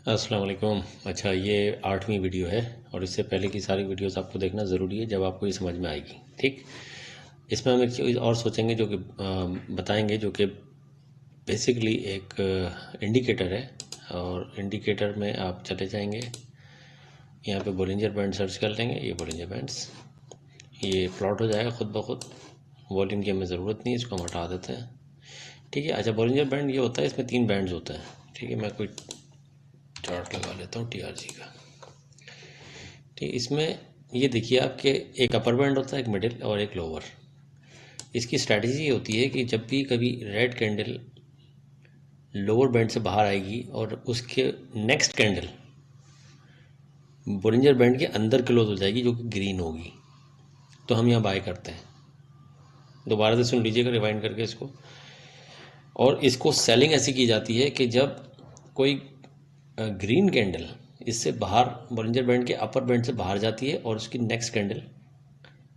अस्सलाम वालेकुम। अच्छा, ये 8वीं वीडियो है और इससे पहले की सारी वीडियोस आपको देखना ज़रूरी है, जब आपको ये समझ में आएगी। ठीक, इसमें हम एक चीज़ और सोचेंगे जो कि बताएंगे, जो कि बेसिकली एक इंडिकेटर है। और इंडिकेटर में आप चले जाएंगे, यहाँ पे बोलिंजर बैंड सर्च कर लेंगे। ये बोलिंजर बैंड्स, ये प्लॉट हो जाएगा खुद ब खुद। वॉल्यूम की हमें ज़रूरत नहीं है, इसको हम हटा देते हैं। ठीक है। अच्छा, बोलिंजर बैंड ये होता है, इसमें 3 बैंड्स होते हैं। ठीक है, मैं कोई चार्ट लगा लेता हूँ TRG का। ठीक, इसमें ये देखिए आपके एक अपर बैंड होता है, एक मिडिल और एक लोअर। इसकी स्ट्रैटेजी ये होती है कि जब भी कभी रेड कैंडल लोअर बैंड से बाहर आएगी और उसके नेक्स्ट कैंडल बोलिंजर बैंड के अंदर क्लोज हो जाएगी, जो कि ग्रीन होगी, तो हम यहाँ बाय करते हैं। दोबारा से सुन लीजिएगा रिवाइंड करके इसको। और इसको सेलिंग ऐसी की जाती है कि जब कोई ग्रीन कैंडल इससे बाहर बोलिंजर बैंड के अपर बैंड से बाहर जाती है और उसकी नेक्स्ट कैंडल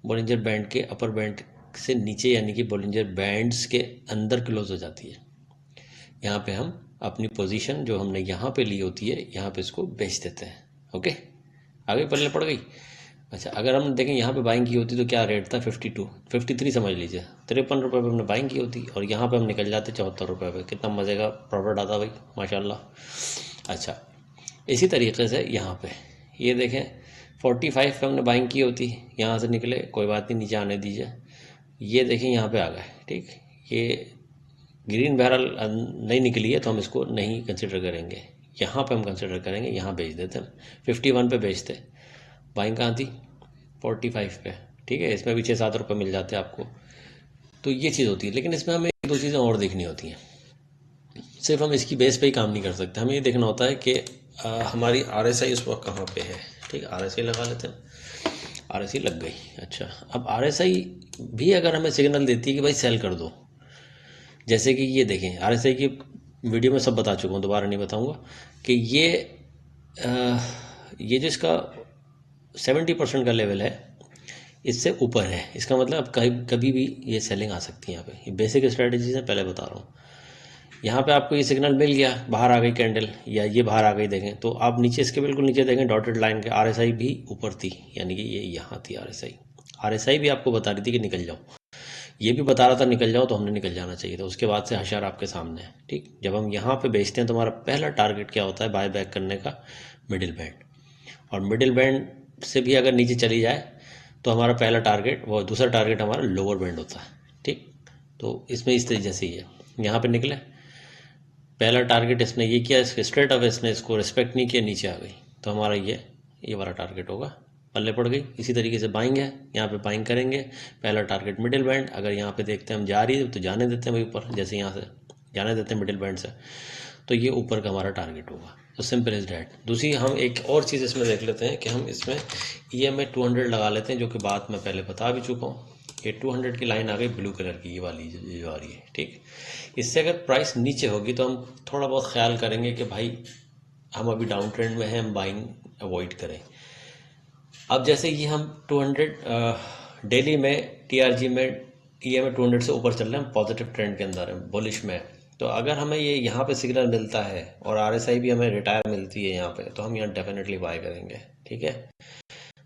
बोलिंजर बैंड के अपर बैंड से नीचे, यानी कि बोलिंजर बैंड्स के अंदर क्लोज हो जाती है, यहाँ पे हम अपनी पोजीशन जो हमने यहाँ पे ली होती है, यहाँ पे इसको बेच देते हैं। ओके, आगे पल्ले पड़ गई। अच्छा, अगर हम देखें यहाँ पे बाइंग की होती तो क्या रेट था, 52 53 समझ लीजिए, 53 रुपये पर हमने बाइंग की होती और यहाँ पे हम निकल जाते 74 रुपये पे। कितना मज़े का प्रॉफिट आता भाई, माशाल्लाह। अच्छा, इसी तरीके से यहाँ पे ये देखें 45 पे हमने बाइंग की होती, यहाँ से निकले, कोई बात नहीं, नीचे आने दीजिए। ये देखें यहाँ पे आ गए। ठीक, ये ग्रीन बहरहाल नहीं निकली है तो हम इसको नहीं कंसिडर करेंगे, यहाँ पे हम कंसिडर करेंगे, यहाँ बेच देते हैं। 51 पे बेचते, बाइंग कहाँ थी, 45 पे। ठीक है, इसमें भी 6-7 रुपये मिल जाते हैं आपको। तो ये चीज़ होती है, लेकिन इसमें हमें 2 चीज़ें और देखनी होती हैं। सिर्फ हम इसकी बेस पे ही काम नहीं कर सकते, हमें ये देखना होता है कि हमारी RSI उस वक्त कहाँ पे है। ठीक, RSI लगा लेते हैं। RSI लग गई। अच्छा, अब RSI भी अगर हमें सिग्नल देती है कि भाई सेल कर दो, जैसे कि ये देखें, RSI की वीडियो में सब बता चुका हूँ, दोबारा नहीं बताऊँगा कि ये जो इसका 70% का लेवल है, इससे ऊपर है, इसका मतलब अब कभी भी ये सेलिंग आ सकती है। यहाँ पे ये बेसिक स्ट्रेटजी है, पहले बता रहा हूँ। यहाँ पे आपको ये सिग्नल मिल गया, बाहर आ गई कैंडल, या ये बाहर आ गई, देखें तो आप नीचे, इसके बिल्कुल नीचे देखें डॉटेड लाइन के RSI भी ऊपर थी, यानी कि ये यहाँ थी RSI भी आपको बता रही थी कि निकल जाओ, ये भी बता रहा था निकल जाओ, तो हमने निकल जाना चाहिए था। उसके बाद से हशार आपके सामने है। ठीक, जब हम यहाँ पे बेचते हैं तो हमारा पहला टारगेट क्या होता है, बाय बैक करने का, मिडिल बैंड। और मिडिल बैंड से भी अगर नीचे चली जाए तो हमारा पहला टारगेट, वो दूसरा टारगेट हमारा लोअर बैंड होता है। ठीक, तो इसमें इस तरीके से ही है, यहाँ पे निकले, पहला टारगेट इसने ये किया, इसके स्ट्रेट अवे इसने इसको रिस्पेक्ट नहीं किया, नीचे आ गई, तो हमारा ये वाला टारगेट होगा, पल्ले पड़ गई। इसी तरीके से बाइंग है, यहाँ पे बाइंग करेंगे, पहला टारगेट मिडिल बैंड, अगर यहाँ पे देखते हैं हम जा रही है तो जाने देते हैं भाई ऊपर, जैसे यहाँ से जाने देते हैं मिडिल बैंड से, तो ये ऊपर का हमारा टारगेट होगा। तो सिंपल इज डैट। दूसरी हम एक और चीज़ इसमें देख लेते हैं कि हम इसमें EMA 200 लगा लेते हैं, जो कि बात मैं पहले बता भी चुका हूँ। ये 200 की लाइन आ गई ब्लू कलर की, ये वाली जो आ रही है। ठीक, इससे अगर प्राइस नीचे होगी तो हम थोड़ा बहुत ख्याल करेंगे कि भाई हम अभी डाउन ट्रेंड में हैं, हम बाइंग अवॉइड करें। अब जैसे ये हम 200 डेली में TRG में EMA 200 से ऊपर चल रहे हैं, हम पॉजिटिव ट्रेंड के अंदर हैं, बुलिश में। तो अगर हमें ये यहाँ पे सिग्नल मिलता है और RSI भी हमें रिटायर मिलती है यहाँ पे, तो हम यहाँ डेफिनेटली बाय करेंगे। ठीक है,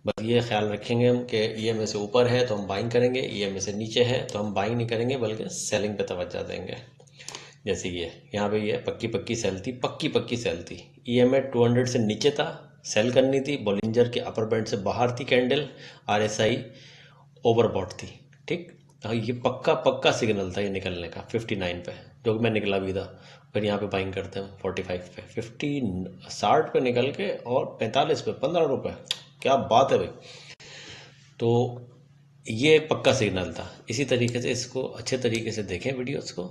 बस ये ख्याल रखेंगे हम कि EMA से ऊपर है तो हम बाइंग करेंगे, EMA से नीचे है तो हम बाइंग नहीं करेंगे, बल्कि सेलिंग पे तवज्जो देंगे। जैसे ये यहाँ पे ये पक्की सेल थी, पक्की सेल थी, EMA 200 से नीचे था, सेल करनी थी, बॉलिंजर के अपर बैंड से बाहर थी कैंडल, RSI ओवरबॉट थी। ठीक, तो ये पक्का सिग्नल था ये निकलने का 59 पे, जो कि मैं निकला भी था। फिर यहाँ पे बाइंग करते हैं 45 पे, 60 पे निकल के और 45 पे 15 रुपये, क्या बात है भाई। तो ये पक्का सिग्नल था। इसी तरीके से इसको अच्छे तरीके से देखें वीडियोस को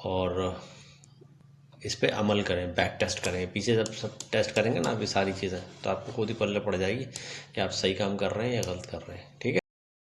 और इस पर अमल करें, बैक टेस्ट करें, पीछे जब सब टेस्ट करेंगे ना अभी सारी चीज़ें, तो आपको खुद ही पल्ले पड़ जाएगी कि आप सही काम कर रहे हैं या गलत कर रहे हैं। ठीक है।